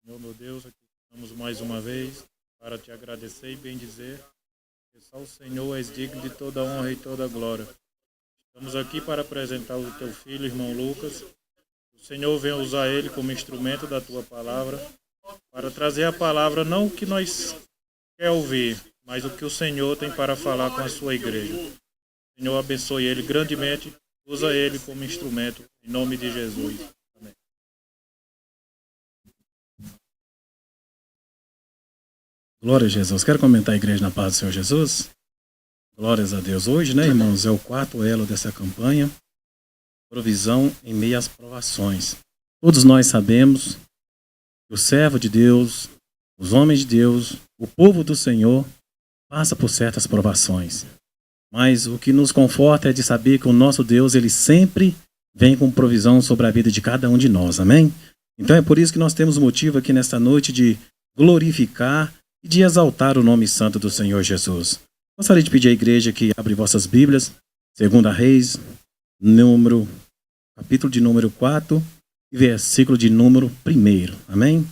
Senhor, meu Deus, aqui estamos mais uma vez para te agradecer e bendizer, que só o Senhor és digno de toda honra e toda glória. Estamos aqui para apresentar o teu filho, irmão Lucas. O Senhor venha usar ele como instrumento da tua palavra, para trazer a palavra não o que nós quer ouvir, mas o que o Senhor tem para falar com a sua igreja. O Senhor abençoe ele grandemente, usa ele como instrumento, em nome de Jesus. Amém. Glória a Jesus. Quero comentar a igreja na paz do Senhor Jesus? Glórias a Deus. Hoje, né, irmãos, é o quarto elo dessa campanha, provisão em meio às provações. Todos nós sabemos que o servo de Deus, os homens de Deus, o povo do Senhor, passa por certas provações. Mas o que nos conforta é de saber que o nosso Deus, ele sempre vem com provisão sobre a vida de cada um de nós. Amém? Então é por isso que nós temos motivo aqui nesta noite de glorificar e de exaltar o nome santo do Senhor Jesus. Gostaria de pedir à igreja que abre vossas Bíblias, 2 Reis, capítulo de número 4 e versículo de número 1. Amém?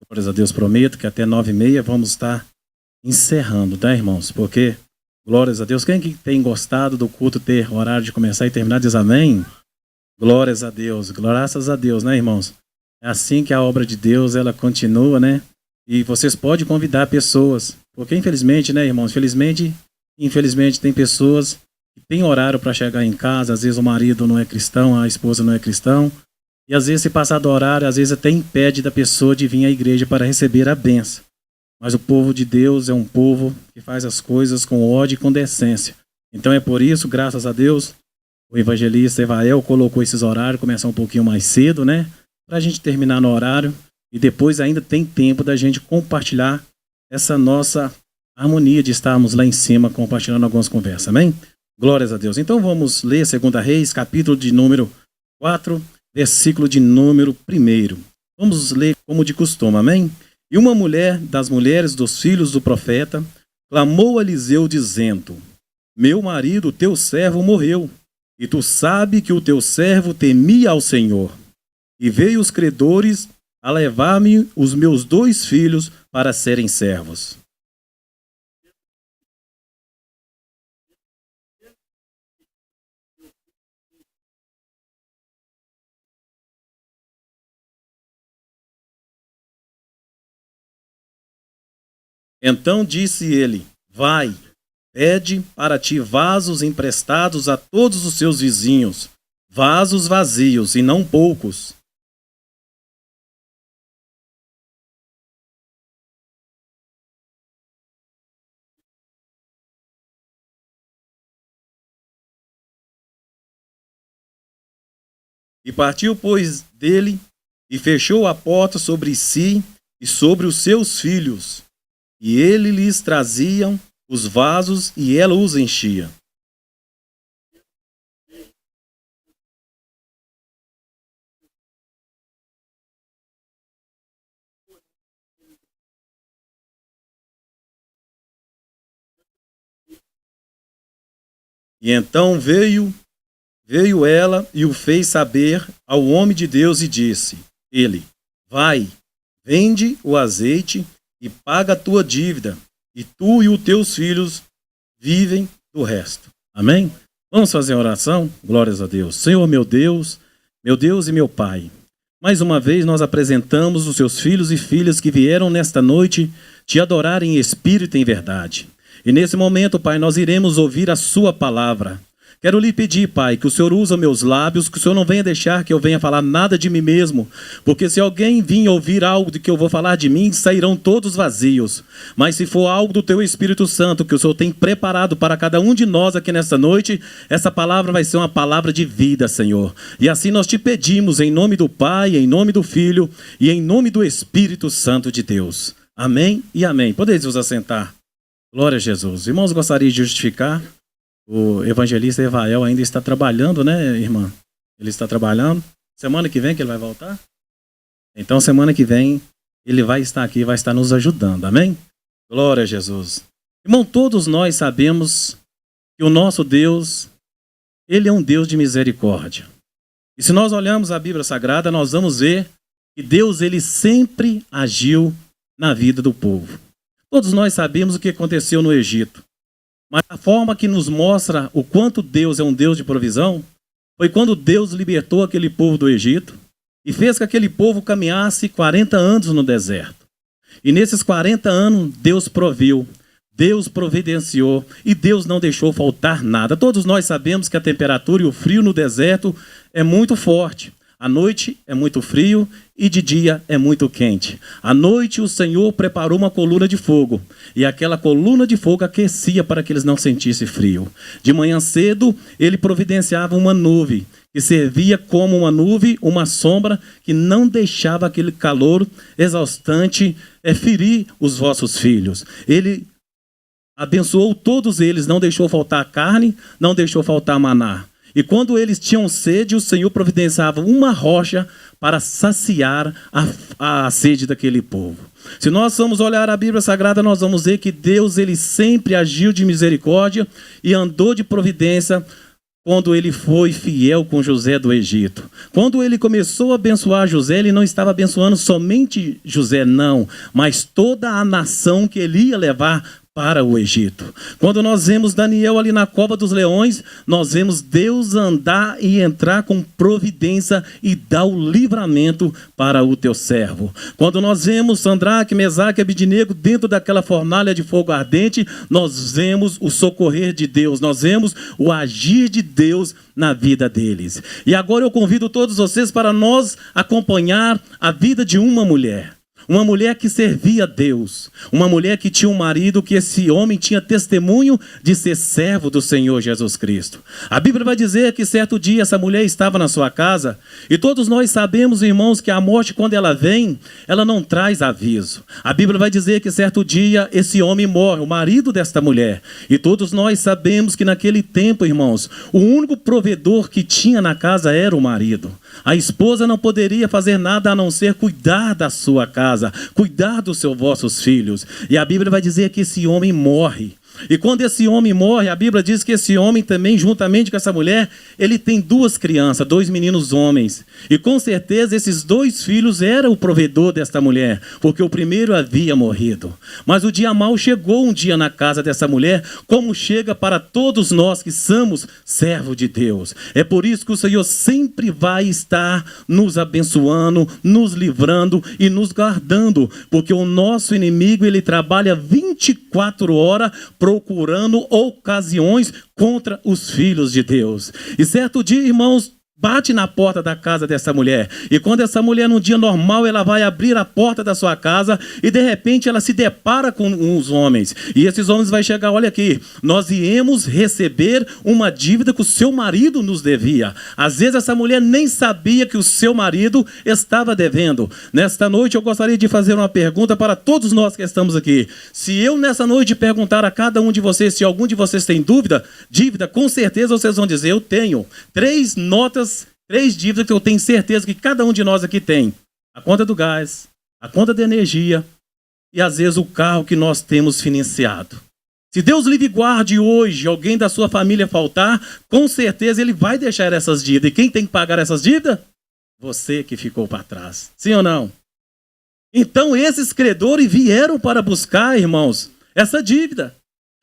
Glórias a Deus, prometo que até 9h30 vamos estar encerrando, tá, irmãos? Porque, glórias a Deus, quem que tem gostado do culto ter horário de começar e terminar, diz amém? Glórias a Deus, graças a Deus, né, irmãos? É assim que a obra de Deus, ela continua, né? E vocês podem convidar pessoas, porque infelizmente, né, irmãos, infelizmente tem pessoas que têm horário para chegar em casa, às vezes o marido não é cristão, a esposa não é cristão, e às vezes se passar do horário, às vezes até impede da pessoa de vir à igreja para receber a bênção. Mas o povo de Deus é um povo que faz as coisas com ódio e com decência. Então é por isso, graças a Deus, o evangelista Evael colocou esses horários, começar um pouquinho mais cedo, né, para a gente terminar no horário. E depois ainda tem tempo da gente compartilhar essa nossa harmonia de estarmos lá em cima compartilhando algumas conversas, amém? Glórias a Deus. Então vamos ler 2 Reis, capítulo de número 4, versículo de número 1. Vamos ler como de costume, amém? E uma mulher das mulheres dos filhos do profeta clamou a Eliseu dizendo: meu marido, teu servo, morreu, e tu sabe que o teu servo temia ao Senhor. E veio os credores a levar-me os meus 2 filhos para serem servos. Então disse ele: vai, pede para ti vasos emprestados a todos os seus vizinhos, vasos vazios e não poucos. E partiu, pois, dele, e fechou a porta sobre si e sobre os seus filhos. E ele lhes traziam os vasos, e ela os enchia. E então veio ela e o fez saber ao homem de Deus e disse: ele, vai, vende o azeite e paga a tua dívida, e tu e os teus filhos vivem do resto. Amém? Vamos fazer a oração? Glórias a Deus. Senhor, meu Deus e meu Pai, mais uma vez nós apresentamos os seus filhos e filhas que vieram nesta noite te adorar em espírito e em verdade. E nesse momento, Pai, nós iremos ouvir a sua palavra. Quero lhe pedir, Pai, que o Senhor use meus lábios, que o Senhor não venha deixar que eu venha falar nada de mim mesmo, porque se alguém vir ouvir algo de que eu vou falar de mim, sairão todos vazios. Mas se for algo do teu Espírito Santo, que o Senhor tem preparado para cada um de nós aqui nesta noite, essa palavra vai ser uma palavra de vida, Senhor. E assim nós te pedimos em nome do Pai, em nome do Filho e em nome do Espírito Santo de Deus. Amém e amém. Podeis vos assentar. Glória a Jesus. Irmãos, gostaria de justificar. O evangelista Evael ainda está trabalhando, né, irmã? Ele está trabalhando. Semana que vem que ele vai voltar? Então, semana que vem, ele vai estar aqui, vai estar nos ajudando, amém? Glória a Jesus. Irmão, todos nós sabemos que o nosso Deus, ele é um Deus de misericórdia. E se nós olharmos a Bíblia Sagrada, nós vamos ver que Deus ele sempre agiu na vida do povo. Todos nós sabemos o que aconteceu no Egito. Mas a forma que nos mostra o quanto Deus é um Deus de provisão foi quando Deus libertou aquele povo do Egito e fez que aquele povo caminhasse 40 anos no deserto. E nesses 40 anos Deus proveu, Deus providenciou e Deus não deixou faltar nada. Todos nós sabemos que a temperatura e o frio no deserto é muito forte. À noite é muito frio e de dia é muito quente. À noite o Senhor preparou uma coluna de fogo e aquela coluna de fogo aquecia para que eles não sentissem frio. De manhã cedo ele providenciava uma nuvem que servia como uma nuvem, uma sombra que não deixava aquele calor exaustante ferir os vossos filhos. Ele abençoou todos eles, não deixou faltar carne, não deixou faltar maná. E quando eles tinham sede, o Senhor providenciava uma rocha para saciar a sede daquele povo. Se nós vamos olhar a Bíblia Sagrada, nós vamos ver que Deus ele sempre agiu de misericórdia e andou de providência quando ele foi fiel com José do Egito. Quando ele começou a abençoar José, ele não estava abençoando somente José, não, mas toda a nação que ele ia levar para o Egito. Quando nós vemos Daniel ali na cova dos leões, nós vemos Deus andar e entrar com providência e dar o livramento para o teu servo. Quando nós vemos Sadraque, Mesaque e Abednego dentro daquela fornalha de fogo ardente, nós vemos o socorrer de Deus, nós vemos o agir de Deus na vida deles. E agora eu convido todos vocês para nós acompanhar a vida de uma mulher. Uma mulher que servia a Deus, uma mulher que tinha um marido, que esse homem tinha testemunho de ser servo do Senhor Jesus Cristo. A Bíblia vai dizer que certo dia essa mulher estava na sua casa, e todos nós sabemos, irmãos, que a morte quando ela vem, ela não traz aviso. A Bíblia vai dizer que certo dia esse homem morre, o marido desta mulher, e todos nós sabemos que naquele tempo, irmãos, o único provedor que tinha na casa era o marido. A esposa não poderia fazer nada a não ser cuidar da sua casa, cuidar dos seus vossos filhos. E a Bíblia vai dizer que esse homem morre. E quando esse homem morre, a Bíblia diz que esse homem também, juntamente com essa mulher, ele tem duas crianças, 2 meninos homens. E com certeza esses 2 filhos eram o provedor desta mulher, porque o primeiro havia morrido. Mas o dia mau chegou um dia na casa dessa mulher, como chega para todos nós que somos servos de Deus. É por isso que o Senhor sempre vai estar nos abençoando, nos livrando e nos guardando, porque o nosso inimigo, ele trabalha 24 horas procurando ocasiões contra os filhos de Deus. E certo dia, irmãos, bate na porta da casa dessa mulher. E quando essa mulher, num dia normal, ela vai abrir a porta da sua casa e de repente ela se depara com uns homens. E esses homens vão chegar, olha aqui, nós viemos receber uma dívida que o seu marido nos devia. Às vezes essa mulher nem sabia que o seu marido estava devendo. Nesta noite eu gostaria de fazer uma pergunta para todos nós que estamos aqui. Se eu nessa noite perguntar a cada um de vocês se algum de vocês tem dívida, com certeza vocês vão dizer, eu tenho 3 dívidas que eu tenho certeza que cada um de nós aqui tem. A conta do gás, a conta de energia e às vezes o carro que nós temos financiado. Se Deus livre e guarde hoje alguém da sua família faltar, com certeza ele vai deixar essas dívidas. E quem tem que pagar essas dívidas? Você que ficou para trás. Sim ou não? Então esses credores vieram para buscar, irmãos, essa dívida.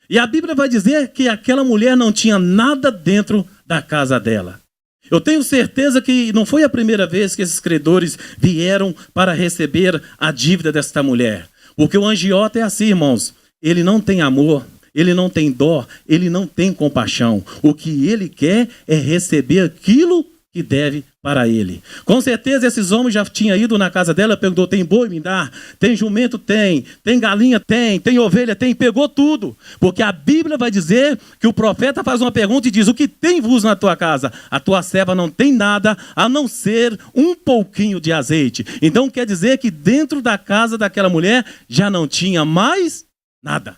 E a Bíblia vai dizer que aquela mulher não tinha nada dentro da casa dela. Eu tenho certeza que não foi a primeira vez que esses credores vieram para receber a dívida desta mulher. Porque o agiota é assim, irmãos. Ele não tem amor, ele não tem dó, ele não tem compaixão. O que ele quer é receber aquilo que deve para ele. Com certeza esses homens já tinham ido na casa dela, perguntou, tem boi, me dá? Tem jumento? Tem galinha? Tem ovelha? Tem, pegou tudo. Porque a Bíblia vai dizer que o profeta faz uma pergunta e diz, o que tem vos na tua casa? A tua serva não tem nada a não ser um pouquinho de azeite. Então quer dizer que dentro da casa daquela mulher já não tinha mais nada.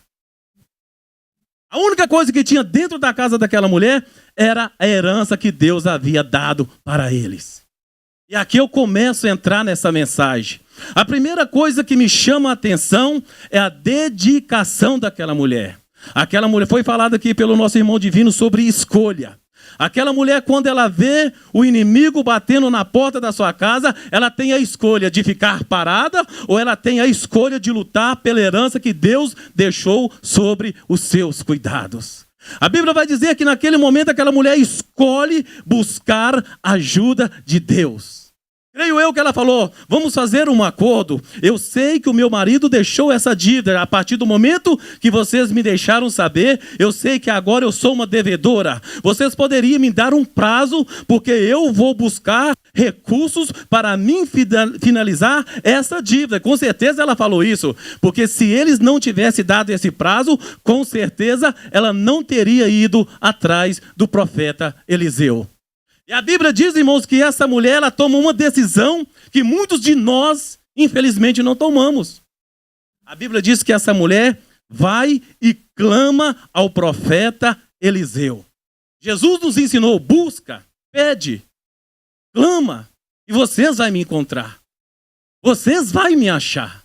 A única coisa que tinha dentro da casa daquela mulher era a herança que Deus havia dado para eles. E aqui eu começo a entrar nessa mensagem. A primeira coisa que me chama a atenção é a dedicação daquela mulher. Aquela mulher, foi falado aqui pelo nosso irmão divino sobre escolha. Aquela mulher, quando ela vê o inimigo batendo na porta da sua casa, ela tem a escolha de ficar parada ou ela tem a escolha de lutar pela herança que Deus deixou sobre os seus cuidados. A Bíblia vai dizer que naquele momento aquela mulher escolhe buscar ajuda de Deus. Creio eu que ela falou, vamos fazer um acordo. Eu sei que o meu marido deixou essa dívida. A partir do momento que vocês me deixaram saber, eu sei que agora eu sou uma devedora. Vocês poderiam me dar um prazo, porque eu vou buscar recursos para mim finalizar essa dívida. Com certeza ela falou isso, porque se eles não tivessem dado esse prazo, com certeza ela não teria ido atrás do profeta Eliseu. E a Bíblia diz, irmãos, que essa mulher, ela toma uma decisão que muitos de nós, infelizmente, não tomamos. A Bíblia diz que essa mulher vai e clama ao profeta Eliseu. Jesus nos ensinou, busca, pede, clama, e vocês vão me encontrar. Vocês vão me achar.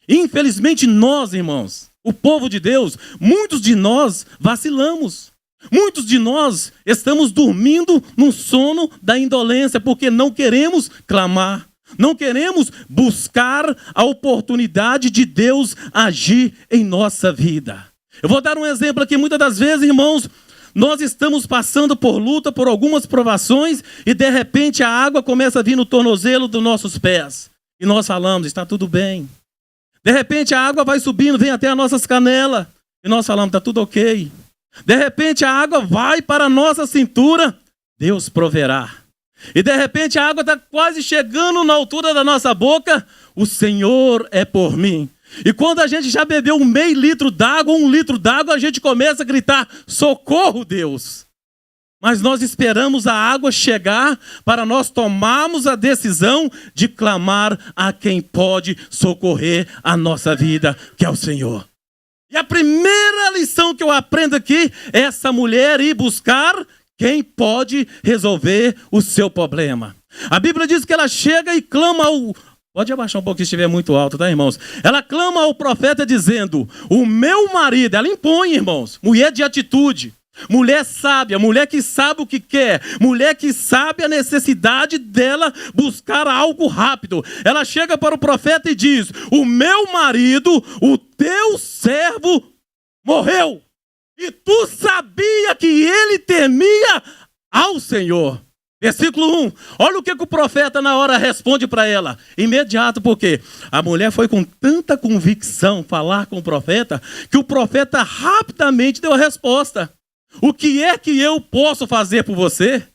Infelizmente nós, irmãos, o povo de Deus, muitos de nós vacilamos. Muitos de nós estamos dormindo no sono da indolência, porque não queremos clamar, não queremos buscar a oportunidade de Deus agir em nossa vida. Eu vou dar um exemplo aqui, muitas das vezes, irmãos, nós estamos passando por luta, por algumas provações, e de repente a água começa a vir no tornozelo dos nossos pés. E nós falamos, está tudo bem. De repente a água vai subindo, vem até as nossas canelas, e nós falamos, está tudo ok. De repente a água vai para a nossa cintura, Deus proverá. E de repente a água está quase chegando na altura da nossa boca, o Senhor é por mim. E quando a gente já bebeu meio litro d'água, 1 litro d'água, a gente começa a gritar, socorro Deus. Mas nós esperamos a água chegar para nós tomarmos a decisão de clamar a quem pode socorrer a nossa vida, que é o Senhor. E a primeira lição que eu aprendo aqui é essa mulher ir buscar quem pode resolver o seu problema. A Bíblia diz que ela chega e clama ao... Pode abaixar um pouco se estiver muito alto, tá, irmãos? Ela clama ao profeta dizendo, o meu marido, ela impõe, irmãos, mulher de atitude. Mulher sábia, mulher que sabe o que quer, mulher que sabe a necessidade dela buscar algo rápido. Ela chega para o profeta e diz, o meu marido, o teu servo, morreu. E tu sabia que ele temia ao Senhor. Versículo 1, olha o que o profeta na hora responde para ela. Imediato, porque a mulher foi com tanta convicção falar com o profeta, que o profeta rapidamente deu a resposta. O que é que eu posso fazer por você?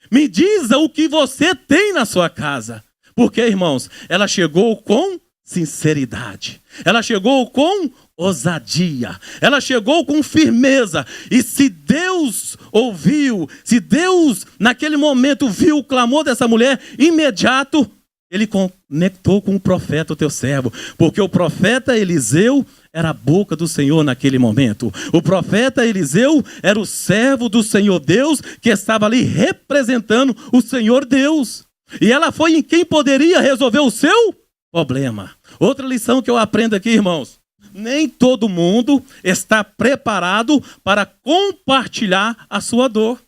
Me diz o que você tem na sua casa. Porque, irmãos, ela chegou com sinceridade. Ela chegou com ousadia. Ela chegou com firmeza. E se Deus ouviu, se Deus naquele momento viu o clamor dessa mulher, imediato, ele conectou com o profeta, o teu servo. Porque o profeta Eliseu era a boca do Senhor naquele momento. O profeta Eliseu era o servo do Senhor Deus, que estava ali representando o Senhor Deus. E ela foi em quem poderia resolver o seu problema. Outra lição que eu aprendo aqui, irmãos. Nem todo mundo está preparado para compartilhar a sua dor.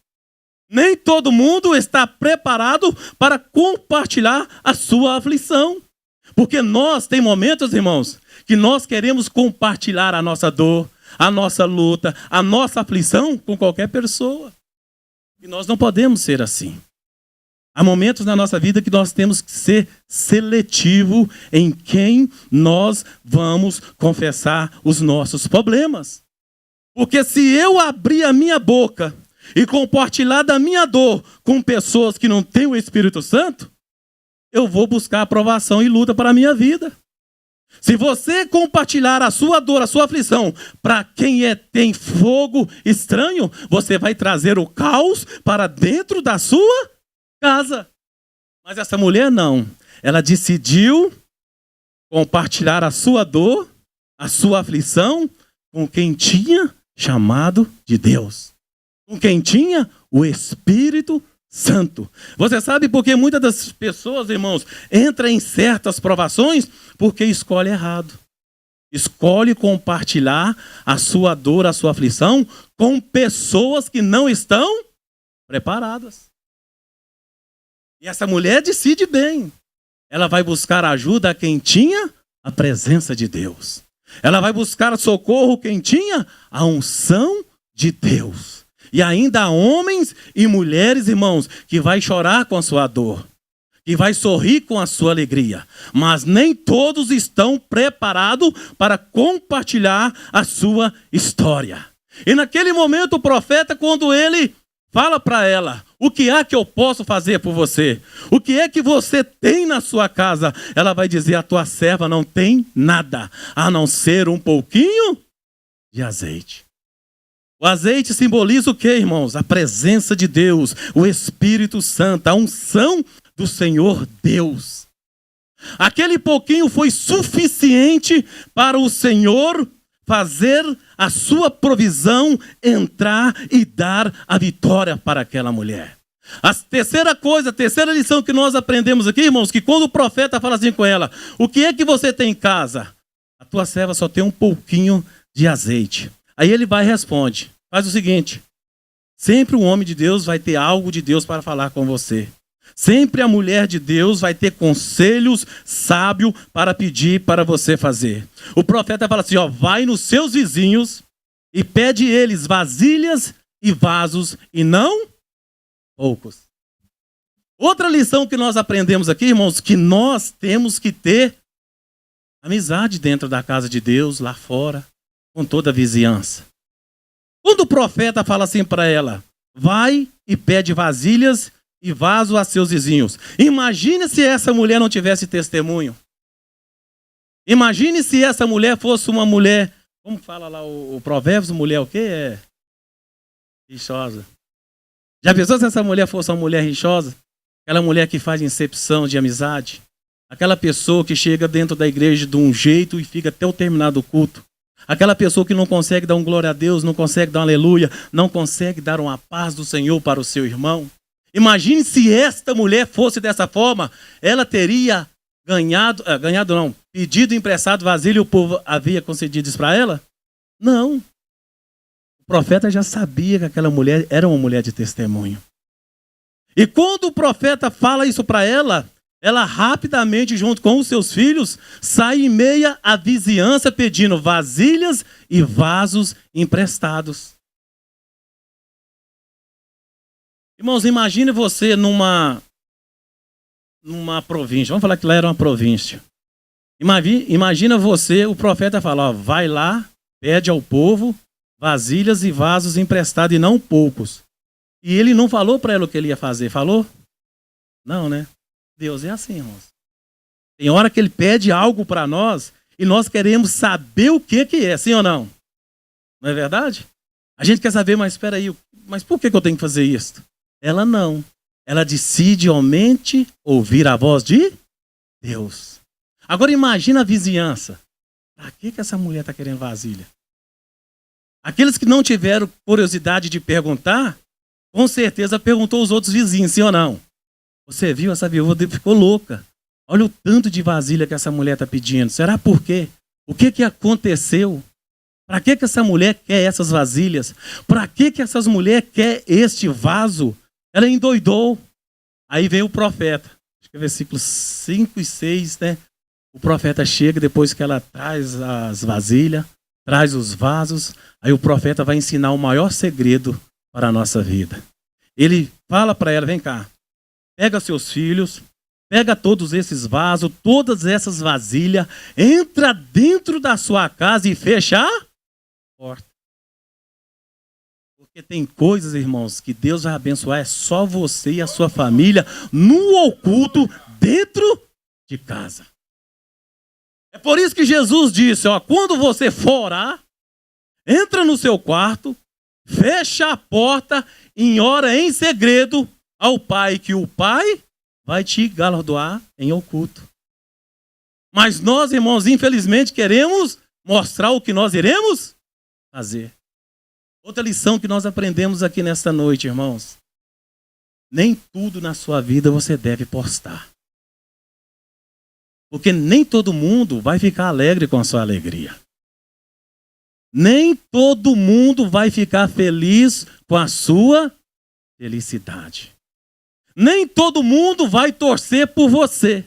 Nem todo mundo está preparado para compartilhar a sua aflição. Porque nós, tem momentos, irmãos, que nós queremos compartilhar a nossa dor, a nossa luta, a nossa aflição com qualquer pessoa. E nós não podemos ser assim. Há momentos na nossa vida que nós temos que ser seletivo em quem nós vamos confessar os nossos problemas. Porque se eu abrir a minha boca e compartilhar da minha dor com pessoas que não têm o Espírito Santo, eu vou buscar aprovação e luta para a minha vida. Se você compartilhar a sua dor, a sua aflição, para quem tem fogo estranho, você vai trazer o caos para dentro da sua casa. Mas essa mulher não. Ela decidiu compartilhar a sua dor, a sua aflição, com quem tinha chamado de Deus. Com quem tinha o Espírito Santo. Você sabe por que muitas das pessoas, irmãos, entram em certas provações? Porque escolhe errado. Escolhe compartilhar a sua dor, a sua aflição com pessoas que não estão preparadas. E essa mulher decide bem. Ela vai buscar ajuda a quem tinha a presença de Deus. Ela vai buscar socorro quem tinha a unção de Deus. E ainda há homens e mulheres, irmãos, que vai chorar com a sua dor, que vai sorrir com a sua alegria. Mas nem todos estão preparados para compartilhar a sua história. E naquele momento o profeta, quando ele fala para ela, o que é que eu posso fazer por você? O que é que você tem na sua casa? Ela vai dizer, a tua serva não tem nada, a não ser um pouquinho de azeite. O azeite simboliza o quê, irmãos? A presença de Deus, o Espírito Santo, a unção do Senhor Deus. Aquele pouquinho foi suficiente para o Senhor fazer a sua provisão, entrar e dar a vitória para aquela mulher. A terceira lição que nós aprendemos aqui, irmãos, que quando o profeta fala assim com ela, o que é que você tem em casa? A tua serva só tem um pouquinho de azeite. Aí ele vai e responde, faz o seguinte, sempre o homem de Deus vai ter algo de Deus para falar com você. Sempre a mulher de Deus vai ter conselhos sábios para pedir para você fazer. O profeta fala assim, ó, vai nos seus vizinhos e pede eles vasilhas e vasos e não poucos. Outra lição que nós aprendemos aqui, irmãos, que nós temos que ter amizade dentro da casa de Deus, lá fora, com toda a vizinhança. Quando o profeta fala assim para ela, vai e pede vasilhas e vaso a seus vizinhos. Imagine se essa mulher não tivesse testemunho. Imagine se essa mulher fosse uma mulher, como fala lá o Provérbios, mulher o quê? Rixosa. Já pensou se essa mulher fosse uma mulher rixosa? Aquela mulher que faz incepção de amizade. Aquela pessoa que chega dentro da igreja de um jeito e fica até o terminar do culto. Aquela pessoa que não consegue dar um glória a Deus, não consegue dar um aleluia, não consegue dar uma paz do Senhor para o seu irmão. Imagine se esta mulher fosse dessa forma, ela teria pedido emprestado vasilha e o povo havia concedido isso para ela? Não. O profeta já sabia que aquela mulher era uma mulher de testemunho. E quando o profeta fala isso para ela, ela rapidamente, junto com os seus filhos, sai em meia à vizinhança pedindo vasilhas e vasos emprestados. Irmãos, imagine você numa província. Vamos falar que lá era uma província. Imagina você, o profeta fala, ó, vai lá, pede ao povo vasilhas e vasos emprestados e não poucos. E ele não falou para ela o que ele ia fazer, falou? Não, né? Deus é assim, irmãos. Tem hora que ele pede algo para nós e nós queremos saber o que é, sim ou não? Não é verdade? A gente quer saber, mas espera aí, mas por que eu tenho que fazer isso? Ela não. Ela decide somente ouvir a voz de Deus. Agora imagina a vizinhança. Para que essa mulher está querendo vasilha? Aqueles que não tiveram curiosidade de perguntar, com certeza perguntou aos outros vizinhos, sim ou não? Você viu, essa viúva ficou louca. Olha o tanto de vasilha que essa mulher está pedindo. Será por quê? O que aconteceu? Para que essa mulher quer essas vasilhas? Para que essas mulheres quer este vaso? Ela endoidou. Aí vem o profeta. Acho que é versículos 5 e 6, né? O profeta chega depois que ela traz as vasilhas, traz os vasos. Aí o profeta vai ensinar o maior segredo para a nossa vida. Ele fala para ela, vem cá, pega seus filhos, pega todos esses vasos, todas essas vasilhas, entra dentro da sua casa e fecha a porta. Porque tem coisas, irmãos, que Deus vai abençoar, é só você e a sua família no oculto, dentro de casa. É por isso que Jesus disse, ó, quando você for orar, entra no seu quarto, fecha a porta e ora em segredo ao Pai, que o Pai vai te galardoar em oculto. Mas nós, irmãos, infelizmente queremos mostrar o que nós iremos fazer. Outra lição que nós aprendemos aqui nesta noite, irmãos. Nem tudo na sua vida você deve postar. Porque nem todo mundo vai ficar alegre com a sua alegria. Nem todo mundo vai ficar feliz com a sua felicidade. Nem todo mundo vai torcer por você.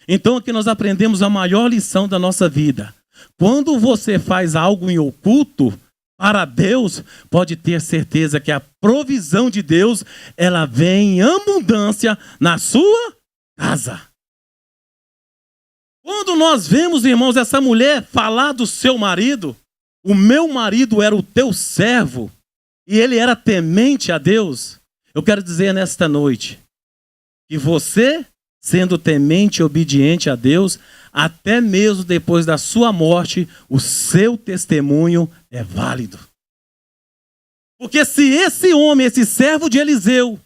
Então aqui nós aprendemos a maior lição da nossa vida. Quando você faz algo em oculto para Deus, pode ter certeza que a provisão de Deus, ela vem em abundância na sua casa. Quando nós vemos, irmãos, essa mulher falar do seu marido, o meu marido era o teu servo, e ele era temente a Deus, eu quero dizer nesta noite, que você, sendo temente e obediente a Deus, até mesmo depois da sua morte, o seu testemunho é válido. Porque se esse homem, esse servo de Eliseu,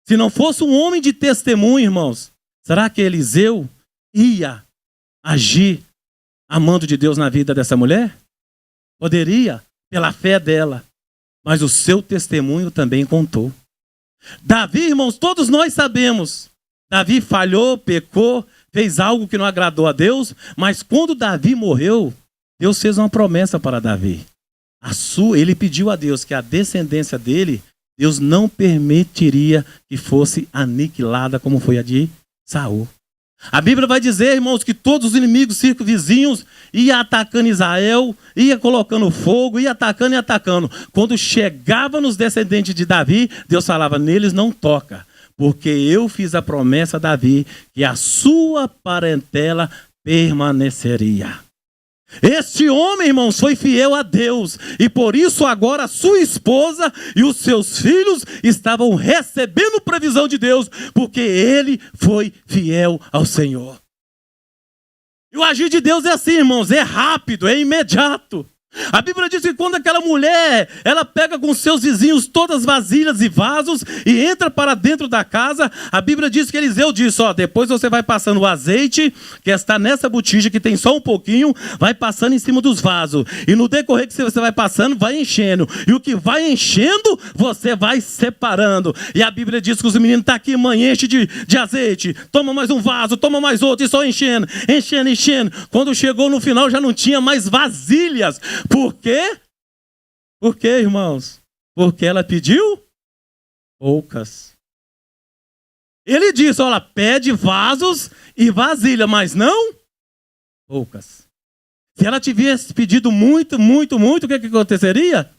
se não fosse um homem de testemunho, irmãos, será que Eliseu ia agir amando de Deus na vida dessa mulher? Poderia, pela fé dela, mas o seu testemunho também contou. Davi, irmãos, todos nós sabemos, Davi falhou, pecou, fez algo que não agradou a Deus, mas quando Davi morreu, Deus fez uma promessa para Davi. Ele pediu a Deus que a descendência dele, Deus não permitiria que fosse aniquilada como foi a de Saul. A Bíblia vai dizer, irmãos, que todos os inimigos circunvizinhos iam atacando Israel, ia colocando fogo, ia atacando e atacando. Quando chegava nos descendentes de Davi, Deus falava, neles não toca, porque eu fiz a promessa a Davi que a sua parentela permaneceria. Este homem, irmãos, foi fiel a Deus, e por isso agora a sua esposa e os seus filhos estavam recebendo provisão de Deus, porque ele foi fiel ao Senhor. E o agir de Deus é assim, irmãos, é rápido, é imediato. A Bíblia diz que quando aquela mulher, ela pega com seus vizinhos todas as vasilhas e vasos e entra para dentro da casa, a Bíblia diz que Eliseu disse, depois você vai passando o azeite, que está nessa botija que tem só um pouquinho, vai passando em cima dos vasos. E no decorrer que você vai passando, vai enchendo. E o que vai enchendo, você vai separando. E a Bíblia diz que os meninos estão aqui, mãe, enche de azeite, toma mais um vaso, toma mais outro, e só enchendo. Quando chegou no final, já não tinha mais vasilhas. Por quê? Por quê, irmãos? Porque ela pediu poucas. Ele disse, olha, pede vasos e vasilha, mas não poucas. Se ela tivesse pedido muito, o que aconteceria?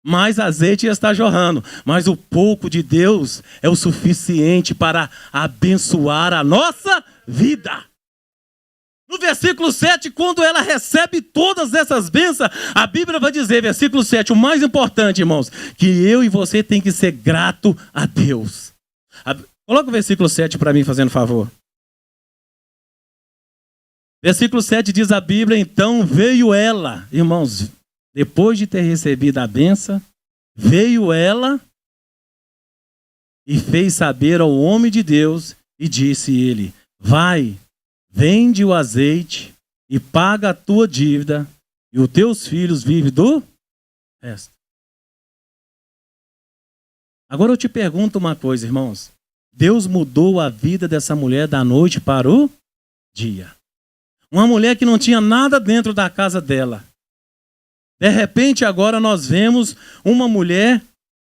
Mais azeite ia estar jorrando. Mas o pouco de Deus é o suficiente para abençoar a nossa vida. No versículo 7, quando ela recebe todas essas bênçãos, a Bíblia vai dizer, versículo 7, o mais importante, irmãos, que eu e você tem que ser grato a Deus. Coloca o versículo 7 para mim, fazendo favor. Versículo 7 diz a Bíblia, então veio ela, irmãos, depois de ter recebido a bênção, veio ela e fez saber ao homem de Deus e disse ele, vai, vende o azeite e paga a tua dívida, e os teus filhos vivem do resto. Agora eu te pergunto uma coisa, irmãos. Deus mudou a vida dessa mulher da noite para o dia. Uma mulher que não tinha nada dentro da casa dela. De repente, agora nós vemos uma mulher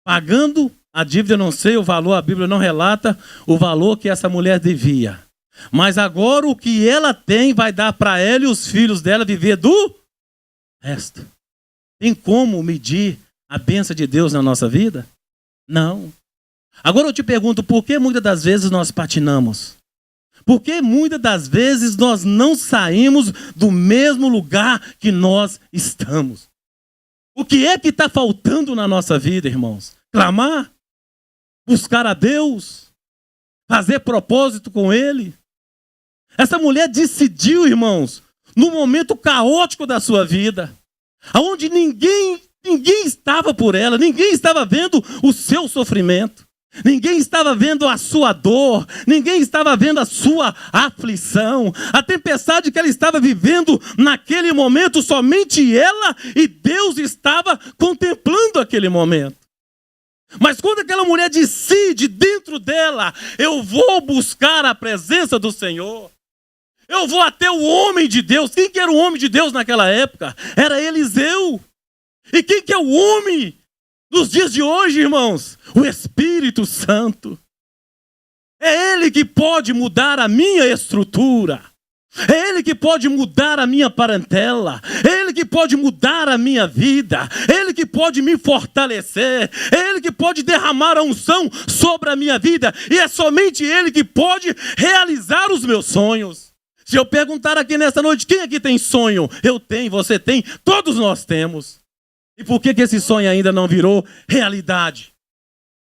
pagando a dívida, eu não sei o valor, a Bíblia não relata o valor que essa mulher devia. Mas agora o que ela tem vai dar para ela e os filhos dela viver do resto. Tem como medir a bênção de Deus na nossa vida? Não. Agora eu te pergunto, por que muitas das vezes nós patinamos? Por que muitas das vezes nós não saímos do mesmo lugar que nós estamos? O que é que está faltando na nossa vida, irmãos? Clamar? Buscar a Deus? Fazer propósito com Ele? Essa mulher decidiu, irmãos, no momento caótico da sua vida, onde ninguém estava por ela, ninguém estava vendo o seu sofrimento, ninguém estava vendo a sua dor, ninguém estava vendo a sua aflição, a tempestade que ela estava vivendo naquele momento, somente ela e Deus estava contemplando aquele momento. Mas quando aquela mulher decide dentro dela, eu vou buscar a presença do Senhor, eu vou até o homem de Deus. Quem que era o homem de Deus naquela época? Era Eliseu. E quem que é o homem Nos dias de hoje, irmãos, o Espírito Santo, é Ele que pode mudar a minha estrutura. É Ele que pode mudar a minha parentela. É Ele que pode mudar a minha vida. É Ele que pode me fortalecer. É Ele que pode derramar a unção sobre a minha vida. E é somente Ele que pode realizar os meus sonhos. Se eu perguntar aqui nessa noite, quem aqui tem sonho? Eu tenho, você tem, todos nós temos. E por que esse sonho ainda não virou realidade?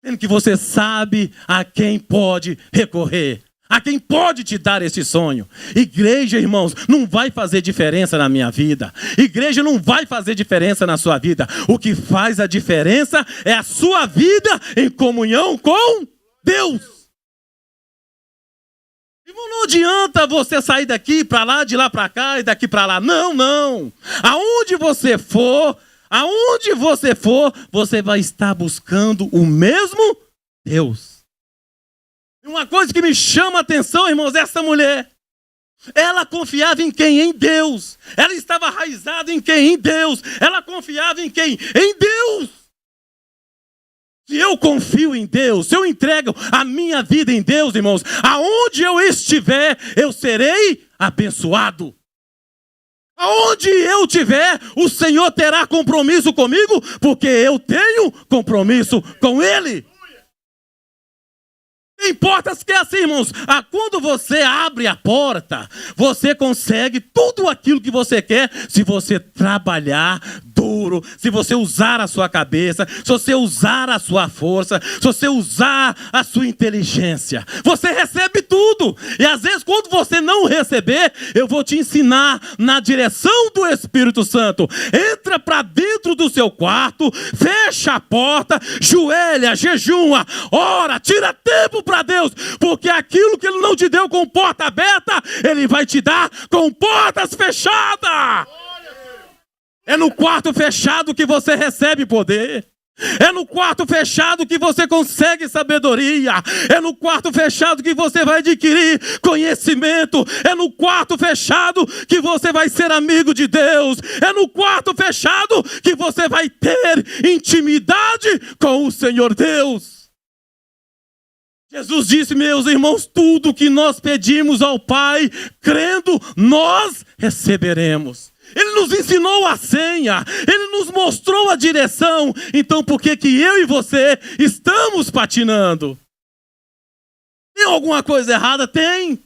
Sendo que você sabe a quem pode recorrer. A quem pode te dar esse sonho. Igreja, irmãos, não vai fazer diferença na minha vida. Igreja não vai fazer diferença na sua vida. O que faz a diferença é a sua vida em comunhão com Deus. Irmão, não adianta você sair daqui para lá, de lá para cá e daqui para lá. Não, não. Aonde você for, você vai estar buscando o mesmo Deus. Uma coisa que me chama a atenção, irmãos, essa mulher, ela confiava em quem? Em Deus. Ela estava arraizada em quem? Em Deus. Ela confiava em quem? Em Deus. Se eu confio em Deus, se eu entrego a minha vida em Deus, irmãos, aonde eu estiver, eu serei abençoado. Aonde eu estiver, o Senhor terá compromisso comigo, porque eu tenho compromisso com Ele. Importa que é assim, irmãos. Quando você abre a porta, você consegue tudo aquilo que você quer se você trabalhar duro, se você usar a sua cabeça, se você usar a sua força, se você usar a sua inteligência. Você recebe tudo. E às vezes quando você não receber, eu vou te ensinar na direção do Espírito Santo. Entra para dentro do seu quarto, fecha a porta, joelha, jejuma, ora, tira tempo para Deus, porque aquilo que Ele não te deu com porta aberta, Ele vai te dar com portas fechadas. É no quarto fechado que você recebe poder. É no quarto fechado que você consegue sabedoria. É no quarto fechado que você vai adquirir conhecimento. É no quarto fechado que você vai ser amigo de Deus. É no quarto fechado que você vai ter intimidade com o Senhor Deus. Jesus disse, meus irmãos, tudo que nós pedimos ao Pai, crendo, nós receberemos. Ele nos ensinou a senha, Ele nos mostrou a direção. Então por que eu e você estamos patinando? Tem alguma coisa errada? Tem.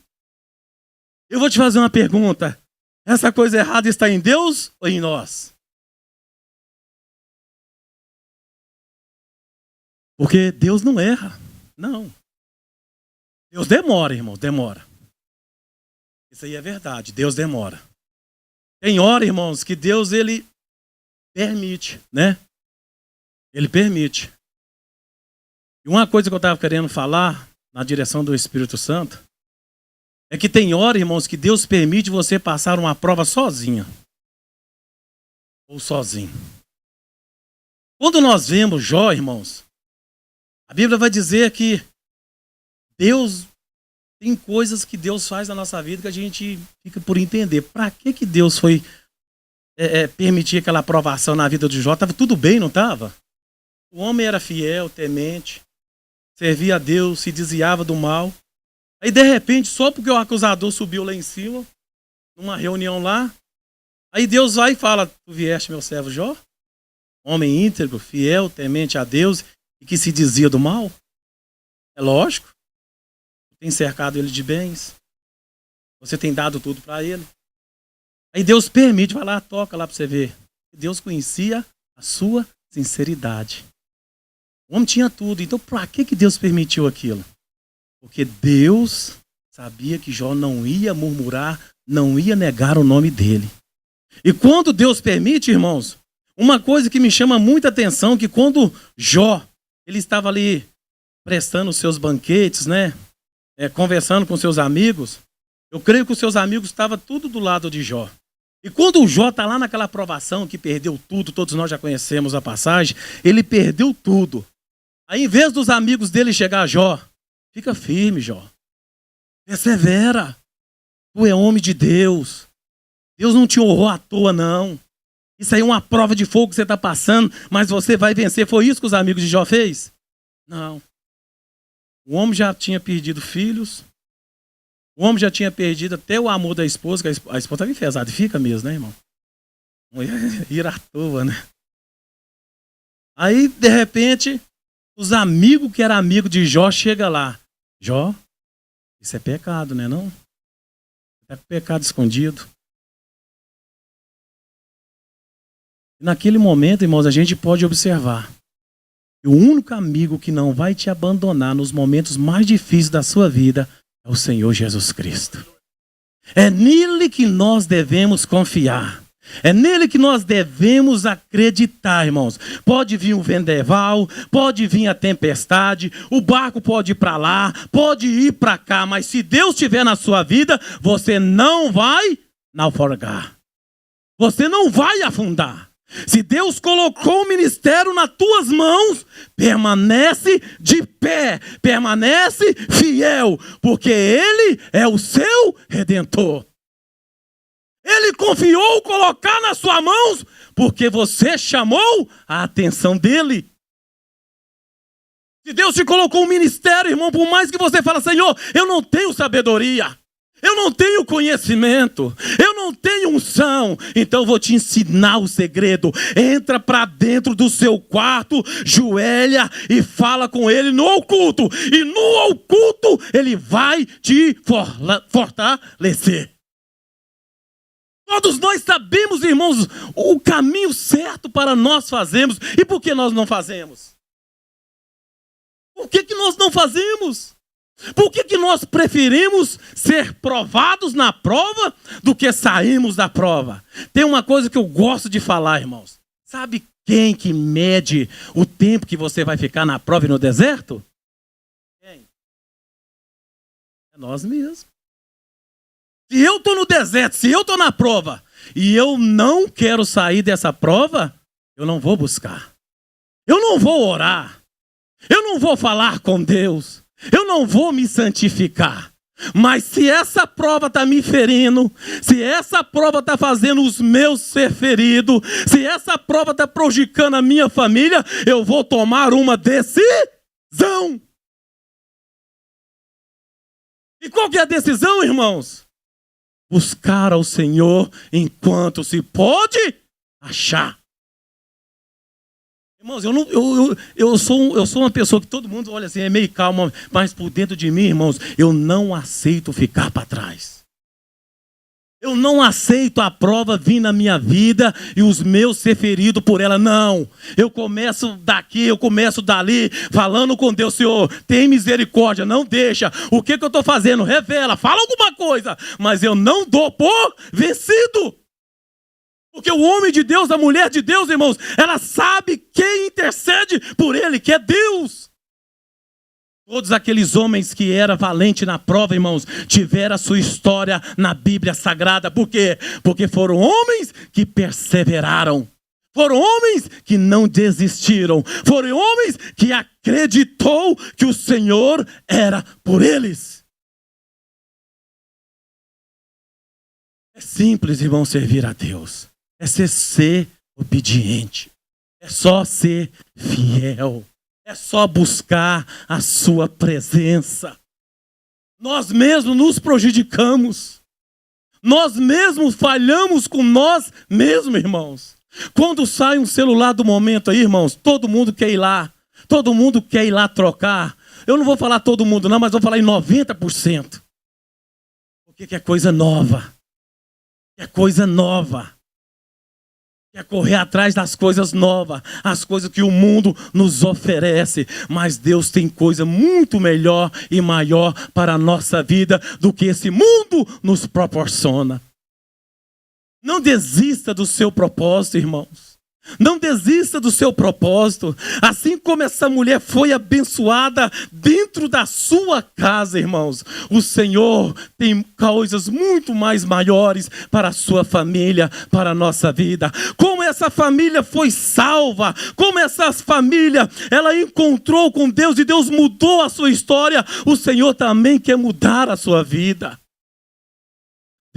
Eu vou te fazer uma pergunta. Essa coisa errada está em Deus ou em nós? Porque Deus não erra. Não. Deus demora, irmão, demora. Isso aí é verdade, Deus demora. Tem hora, irmãos, que Deus, Ele permite, né? Ele permite. E uma coisa que eu estava querendo falar, na direção do Espírito Santo, é que tem hora, irmãos, que Deus permite você passar uma prova sozinha. Ou sozinho. Quando nós vemos Jó, irmãos, a Bíblia vai dizer que Deus, tem coisas que Deus faz na nossa vida que a gente fica por entender. Para que Deus foi permitir aquela aprovação na vida de Jó? Estava tudo bem, não estava? O homem era fiel, temente, servia a Deus, se desviava do mal. Aí, de repente, só porque o acusador subiu lá em cima, numa reunião lá, aí Deus vai e fala, tu vieste, meu servo Jó? Homem íntegro, fiel, temente a Deus e que se desvia do mal? É lógico. Tem cercado ele de bens. Você tem dado tudo para ele. Aí Deus permite, vai lá, toca lá para você ver. Deus conhecia a sua sinceridade. O homem tinha tudo. Então, para que Deus permitiu aquilo? Porque Deus sabia que Jó não ia murmurar, não ia negar o nome dele. E quando Deus permite, irmãos, uma coisa que me chama muita atenção, que quando Jó, ele estava ali prestando os seus banquetes, né? Conversando com seus amigos, eu creio que os seus amigos estavam tudo do lado de Jó. E quando o Jó está lá naquela aprovação que perdeu tudo, todos nós já conhecemos a passagem, ele perdeu tudo. Aí, em vez dos amigos dele chegar a Jó, fica firme, Jó. Persevera. Tu é homem de Deus. Deus não te honrou à toa, não. Isso aí é uma prova de fogo que você está passando, mas você vai vencer. Foi isso que os amigos de Jó fez? Não. O homem já tinha perdido filhos. O homem já tinha perdido até o amor da esposa, que a esposa estava enfesada. Fica mesmo, né, irmão? Ir à toa, né? Aí, de repente, os amigos que eram amigos de Jó chegam lá. Jó, isso é pecado, né, não? É pecado escondido. Naquele momento, irmãos, a gente pode observar que o único amigo que não vai te abandonar nos momentos mais difíceis da sua vida é o Senhor Jesus Cristo. É nele que nós devemos confiar. É nele que nós devemos acreditar, irmãos. Pode vir o vendaval, pode vir a tempestade, o barco pode ir para lá, pode ir para cá, mas se Deus estiver na sua vida, você não vai naufragar. Você não vai afundar. Se Deus colocou o ministério nas tuas mãos, permanece de pé, permanece fiel, porque Ele é o seu Redentor. Ele confiou colocar nas suas mãos, porque você chamou a atenção dEle. Se Deus te colocou um ministério, irmão, por mais que você fale, Senhor, eu não tenho sabedoria, eu não tenho conhecimento, eu não tenho unção, então eu vou te ensinar o segredo. Entra para dentro do seu quarto, joelha e fala com Ele no oculto. E no oculto Ele vai te fortalecer. Todos nós sabemos, irmãos, o caminho certo para nós fazermos. E por que nós não fazemos? Por que nós não fazemos? Por que nós preferimos ser provados na prova do que sairmos da prova? Tem uma coisa que eu gosto de falar, irmãos. Sabe quem que mede o tempo que você vai ficar na prova e no deserto? Quem? É nós mesmos. Se eu estou no deserto, se eu estou na prova e eu não quero sair dessa prova, eu não vou buscar. Eu não vou orar. Eu não vou falar com Deus. Eu não vou me santificar. Mas se essa prova está me ferindo, se essa prova está fazendo os meus ser feridos, se essa prova está prejudicando a minha família, eu vou tomar uma decisão. E qual que é a decisão, irmãos? Buscar ao Senhor enquanto se pode achar. Irmãos, eu sou uma pessoa que todo mundo olha assim, é meio calma, mas por dentro de mim, irmãos, eu não aceito ficar para trás. Eu não aceito a prova vir na minha vida e os meus ser feridos por ela, não. Eu começo daqui, eu começo dali, falando com Deus, Senhor, tem misericórdia, não deixa. O que eu estou fazendo? Revela, fala alguma coisa, mas eu não dou por vencido. Porque o homem de Deus, a mulher de Deus, irmãos, ela sabe quem intercede por ele, que é Deus. Todos aqueles homens que eram valentes na prova, irmãos, tiveram a sua história na Bíblia Sagrada. Por quê? Porque foram homens que perseveraram. Foram homens que não desistiram. Foram homens que acreditou que o Senhor era por eles. É simples, irmão, servir a Deus. É ser obediente. É só ser fiel. É só buscar a sua presença. Nós mesmos nos prejudicamos. Nós mesmos falhamos com nós mesmos, irmãos. Quando sai um celular do momento aí, irmãos, todo mundo quer ir lá. Todo mundo quer ir lá trocar. Eu não vou falar todo mundo não, mas vou falar em 90%. Porque é coisa nova. É coisa nova. É correr atrás das coisas novas, as coisas que o mundo nos oferece. Mas Deus tem coisa muito melhor e maior para a nossa vida do que esse mundo nos proporciona. Não desista do seu propósito, irmãos. Não desista do seu propósito. Assim como essa mulher foi abençoada dentro da sua casa, irmãos, o Senhor tem coisas muito mais maiores para a sua família, para a nossa vida. Como essa família foi salva, como essa família, ela encontrou com Deus e Deus mudou a sua história, o Senhor também quer mudar a sua vida.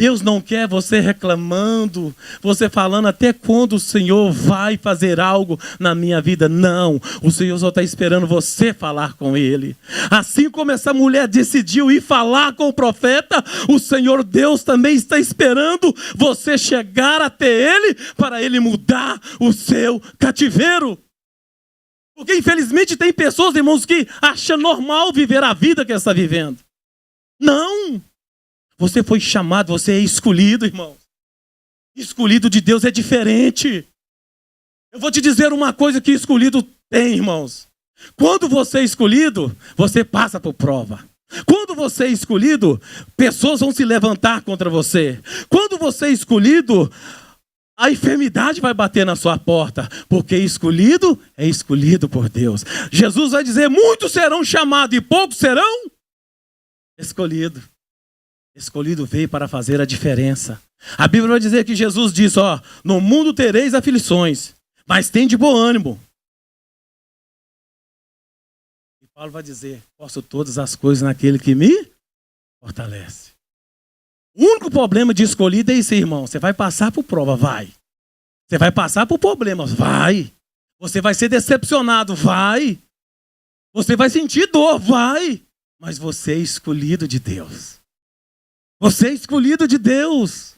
Deus não quer você reclamando, você falando até quando o Senhor vai fazer algo na minha vida. Não, o Senhor só está esperando você falar com Ele. Assim como essa mulher decidiu ir falar com o profeta, o Senhor Deus também está esperando você chegar até Ele para Ele mudar o seu cativeiro. Porque infelizmente tem pessoas, irmãos, que acham normal viver a vida que está vivendo. Não! Você foi chamado, você é escolhido, irmão. Escolhido de Deus é diferente. Eu vou te dizer uma coisa que escolhido tem, irmãos. Quando você é escolhido, você passa por prova. Quando você é escolhido, pessoas vão se levantar contra você. Quando você é escolhido, a enfermidade vai bater na sua porta. Porque escolhido é escolhido por Deus. Jesus vai dizer, muitos serão chamados e poucos serão escolhidos. Escolhido veio para fazer a diferença. A Bíblia vai dizer que Jesus disse, no mundo tereis aflições, mas tem de bom ânimo. E Paulo vai dizer, posso todas as coisas naquele que me fortalece. O único problema de escolhido é isso, irmão. Você vai passar por prova, vai. Você vai passar por problemas, vai. Você vai ser decepcionado, vai. Você vai sentir dor, vai. Mas você é escolhido de Deus. Você é escolhido de Deus.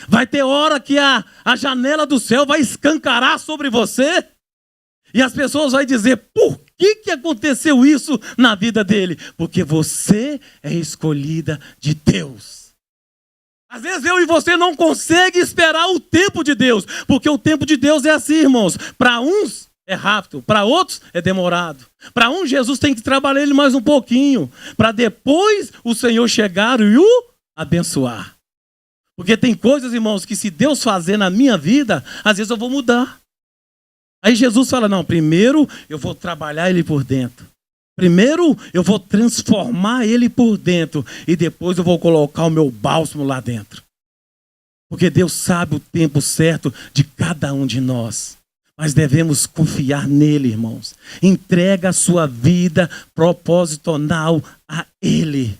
Vai ter hora que a janela do céu vai escancarar sobre você. E as pessoas vão dizer, por que aconteceu isso na vida dele? Porque você é escolhida de Deus. Às vezes eu e você não conseguem esperar o tempo de Deus. Porque o tempo de Deus é assim, irmãos. Para uns é rápido, para outros é demorado. Para uns Jesus tem que trabalhar ele mais um pouquinho. Para depois o Senhor chegar e o abençoar. Porque tem coisas, irmãos, que se Deus fazer na minha vida, às vezes eu vou mudar. Aí Jesus fala, não, primeiro eu vou trabalhar ele por dentro. Primeiro eu vou transformar ele por dentro. E depois eu vou colocar o meu bálsamo lá dentro. Porque Deus sabe o tempo certo de cada um de nós. Mas devemos confiar nele, irmãos. Entrega a sua vida proposicional a ele.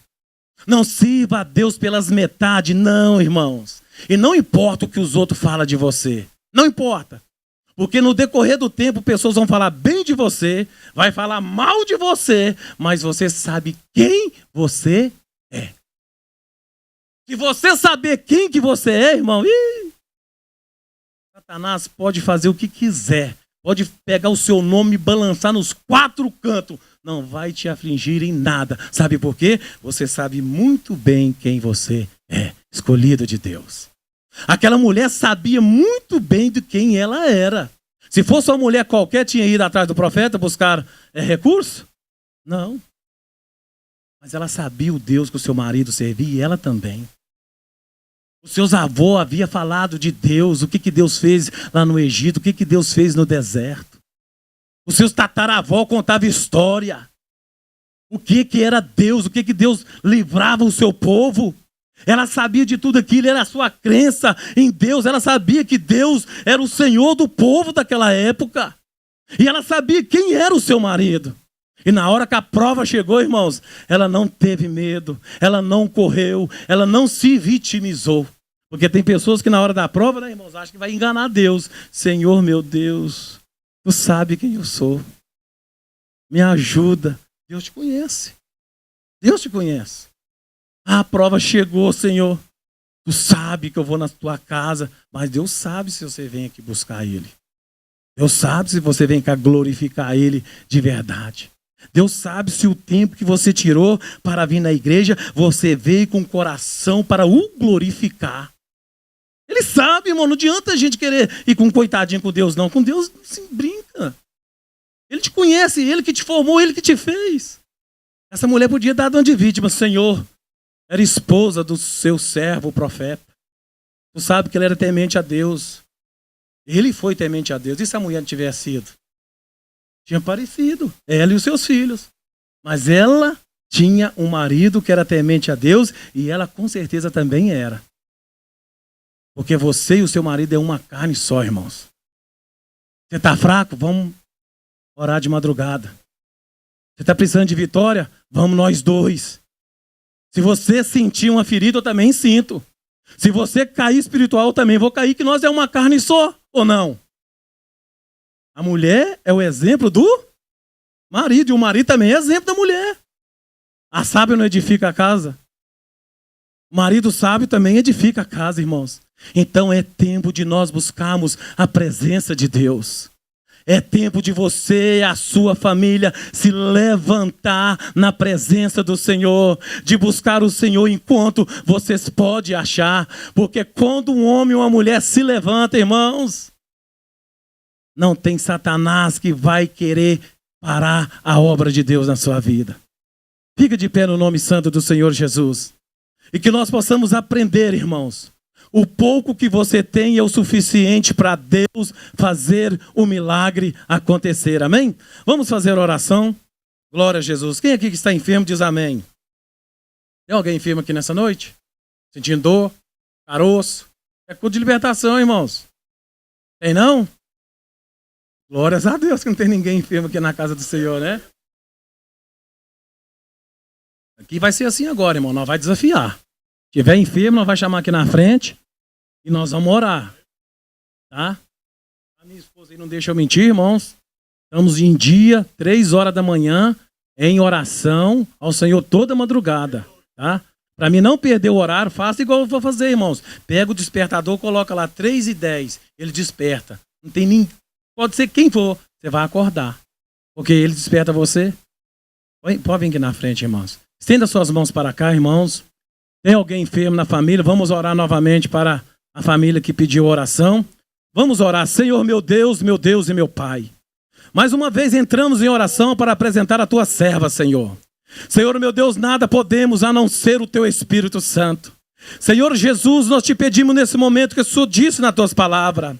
Não sirva a Deus pelas metades, não, irmãos. E não importa o que os outros falam de você. Não importa. Porque no decorrer do tempo, pessoas vão falar bem de você, vai falar mal de você, mas você sabe quem você é. Se você saber quem que você é, irmão, Satanás pode fazer o que quiser. Pode pegar o seu nome e balançar nos 4 cantos. Não vai te afligir em nada. Sabe por quê? Você sabe muito bem quem você é. Escolhido de Deus. Aquela mulher sabia muito bem de quem ela era. Se fosse uma mulher qualquer, tinha ido atrás do profeta buscar recurso? Não. Mas ela sabia o Deus que o seu marido servia e ela também. Os seus avós haviam falado de Deus, o que Deus fez lá no Egito, o que Deus fez no deserto. Os seus tataravós contavam história. O que era Deus, o que Deus livrava o seu povo. Ela sabia de tudo aquilo, era a sua crença em Deus. Ela sabia que Deus era o Senhor do povo daquela época. E ela sabia quem era o seu marido. E na hora que a prova chegou, irmãos, ela não teve medo, ela não correu, ela não se vitimizou. Porque tem pessoas que na hora da prova, né, irmãos, acham que vai enganar Deus. Senhor, meu Deus, tu sabe quem eu sou. Me ajuda. Deus te conhece. Deus te conhece. A prova chegou, Senhor. Tu sabe que eu vou na tua casa, mas Deus sabe se você vem aqui buscar Ele. Deus sabe se você vem cá glorificar Ele de verdade. Deus sabe se o tempo que você tirou para vir na igreja, você veio com o coração para o glorificar. Ele sabe, irmão, não adianta a gente querer ir com um coitadinho com Deus, não. Com Deus não se brinca. Ele te conhece, Ele que te formou, Ele que te fez. Essa mulher podia dar de vítima, Senhor. Era esposa do seu servo, o profeta. Tu sabe que ele era temente a Deus. Ele foi temente a Deus. E se a mulher não tivesse sido? Tinha parecido, ela e os seus filhos. Mas ela tinha um marido que era temente a Deus e ela com certeza também era. Porque você e o seu marido é uma carne só, irmãos. Você está fraco? Vamos orar de madrugada. Você está precisando de vitória? Vamos nós dois. Se você sentir uma ferida, eu também sinto. Se você cair espiritual, eu também vou cair, que nós é uma carne só, ou não? A mulher é o exemplo do marido, e o marido também é exemplo da mulher. A sábia não edifica a casa. O marido sábio também edifica a casa, irmãos. Então é tempo de nós buscarmos a presença de Deus. É tempo de você e a sua família se levantar na presença do Senhor, de buscar o Senhor enquanto vocês podem achar. Porque quando um homem ou uma mulher se levanta, irmãos, não tem Satanás que vai querer parar a obra de Deus na sua vida. Fica de pé no nome santo do Senhor Jesus. E que nós possamos aprender, irmãos. O pouco que você tem é o suficiente para Deus fazer o milagre acontecer. Amém? Vamos fazer oração? Glória a Jesus. Quem aqui que está enfermo diz amém. Tem alguém enfermo aqui nessa noite? Sentindo dor, caroço? É culto de libertação, irmãos. Tem não? Glórias a Deus que não tem ninguém enfermo aqui na casa do Senhor, né? Aqui vai ser assim agora, irmão. Nós vai desafiar. Se tiver enfermo, nós vai chamar aqui na frente e nós vamos orar. Tá? A minha esposa aí não deixa eu mentir, irmãos. Estamos em dia, 3 horas da manhã, em oração ao Senhor toda madrugada. Tá? Para mim não perder o horário, faça igual eu vou fazer, irmãos. Pega o despertador, coloca lá 3h10. Ele desperta. Não tem nem... Pode ser quem for. Você vai acordar. Porque ele desperta você. Pode vir aqui na frente, irmãos. Estenda suas mãos para cá, irmãos. Tem alguém enfermo na família? Vamos orar novamente para a família que pediu oração. Vamos orar. Senhor, meu Deus e meu Pai. Mais uma vez entramos em oração para apresentar a tua serva, Senhor. Senhor, meu Deus, nada podemos a não ser o teu Espírito Santo. Senhor Jesus, nós te pedimos nesse momento que o Senhor disse nas tuas palavras.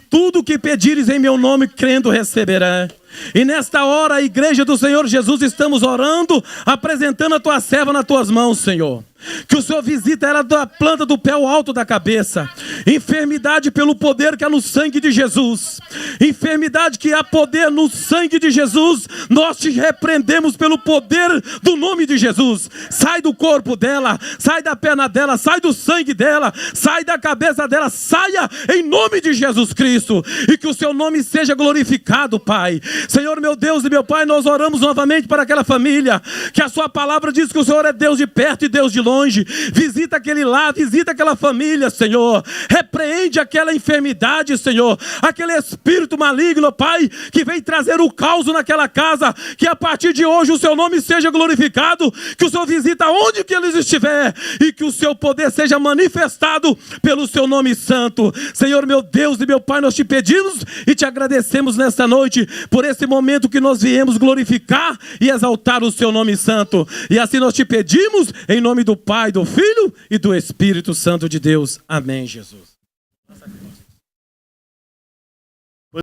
Tudo o que pedires em meu nome, crendo, receberá. E nesta hora, a igreja do Senhor Jesus, estamos orando, apresentando a tua serva nas tuas mãos, Senhor. Que o Senhor visita ela da planta do pé ao alto da cabeça. Enfermidade pelo poder que há no sangue de Jesus. Enfermidade que há poder no sangue de Jesus. Nós te repreendemos pelo poder do nome de Jesus. Sai do corpo dela, sai da perna dela, sai do sangue dela, sai da cabeça dela, saia em nome de Jesus Cristo. E que o seu nome seja glorificado, Pai. Senhor, meu Deus e meu Pai, nós oramos novamente para aquela família. Que a sua palavra diz que o Senhor é Deus de perto e Deus de longe. Visita aquele lar, visita aquela família, Senhor. Repreende aquela enfermidade, Senhor. Aquele espírito maligno, Pai, que vem trazer o caos naquela casa. Que a partir de hoje o seu nome seja glorificado. Que o Senhor visita onde que eles estiver. E que o seu poder seja manifestado pelo seu nome santo. Senhor, meu Deus e meu Pai, nós te pedimos e te agradecemos nesta noite por esse momento que nós viemos glorificar e exaltar o seu nome santo. E assim nós te pedimos em nome do Pai, do Filho e do Espírito Santo de Deus. Amém, Jesus.